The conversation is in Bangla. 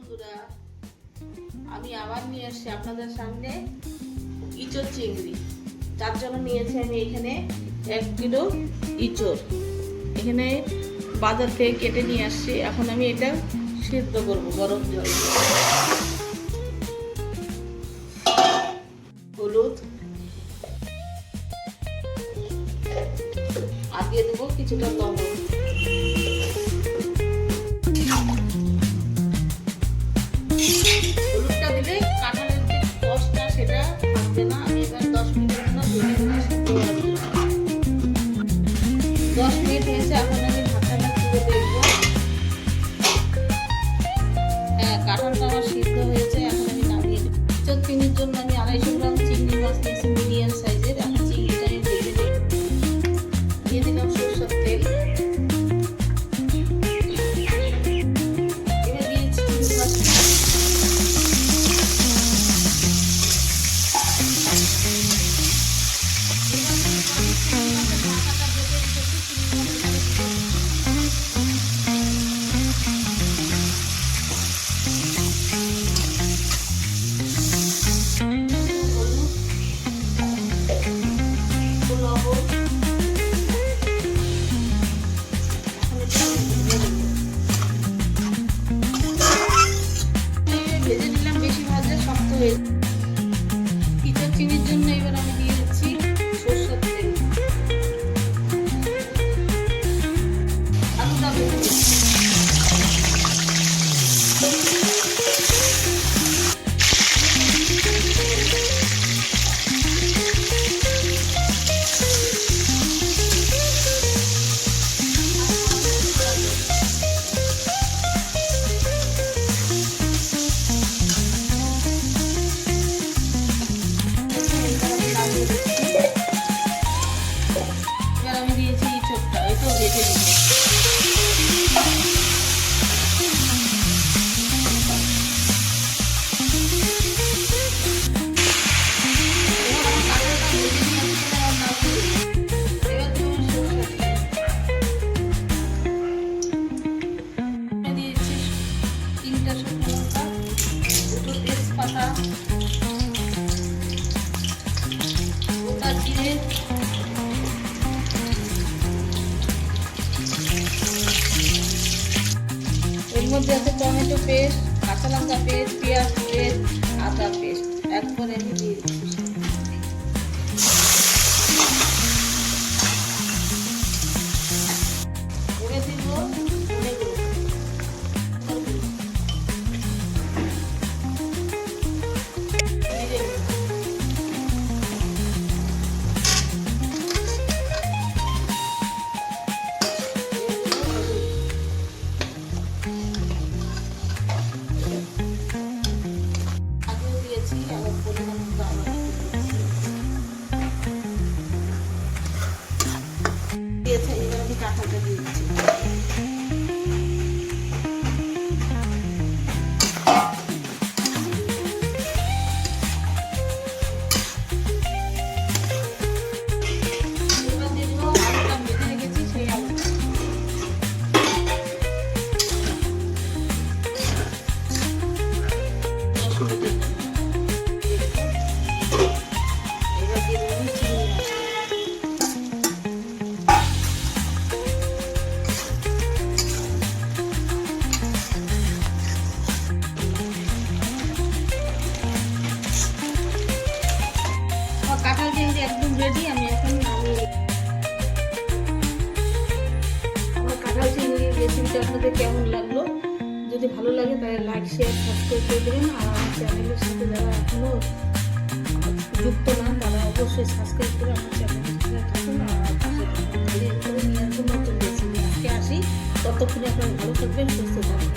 বন্ধুরা, আমি আবার নিয়ে আসছি আপনাদের সামনে ইঁচড় চিংড়ি। তার জন্য নিয়েছি আমি এখানে 1 কিলো ইঁচড়। এখানে বাজার থেকে কেটে নিয়ে আসছি। এখন আমি এটা সিদ্ধ করব গরম জল। হলুদ আর দিয়ে দেবো কিছুটা লবণ। হলুদটা দিলে কাঁঠালের যে রসটা সেটা থাকবে না। আমি এবার 10 মিনিটের জন্য ঢেকে দিচ্ছি। 10 মিনিট হয়েছে, এখন আমি ঢাকনাটা খুলে দেখবো। হ্যাঁ, কাঁঠালটা আমার সিদ্ধ হয়েছে। এখন আমি নামিয়ে দেবো। ইঁচড় চিংড়ির জন্য আমি 250 গ্রাম চিংড়ি মাছ নিয়েছি, মিডিয়াম সাইজের। এখন চিংড়িটা আমি ভেজে নেব। দিয়ে দিলাম সরষের তেল। এবার দিয়েছি চিংড়ি মাছ। ভেজে নিলাম, বেশি ভাজলে শক্ত হয়ে যাবে। ইঁচড় চিংড়ির জন্য এবার আমি দিয়ে দিচ্ছি সরষের তেল। আলুটা ভেজে নিচ্ছি। এবার আমি দিয়েছি ইঁচড়টা, এটাও ভেজে নিচ্ছি। এর মধ্যে আছে টমেটো পেস্ট, কাঁচা লঙ্কা পেস্ট, পেঁয়াজ পেস্ট, আদা পেস্ট। একবারে আমি দিয়ে দিচ্ছি। এবার দিব ধনে গুঁড়ো। এবার আমি কাঁঠালটা দিয়ে দিচ্ছি। এবার দিয়ে দেবো আলুটা ভেজে রেখেছি, সেই আলুটা। এবার দিয়ে দেবো চিংড়ি মাছ। কাঁঠাল চিংড়ি একদম রেডি। আমি এখন নামিয়ে নেব। আমার কাঁঠাল চিংড়ির রেসিপিটা আপনাদের কেমন লাগলো? যদি ভালো লাগে তাহলে লাইক, শেয়ার, সাবস্ক্রাইব করে দেবেন। আর আমার চ্যানেলের সাথে যারা এখনো যুক্ত না তারা অবশ্যই সাবস্ক্রাইব করে আমার চ্যানেলের সাথে থাকুন। আর পাশে থাকুন। নিয়ে আসবো নতুন রেসিপি। আজকে আসি, ততক্ষণে আপনারা ভালো থাকবেন, সুস্থ থাকবেন।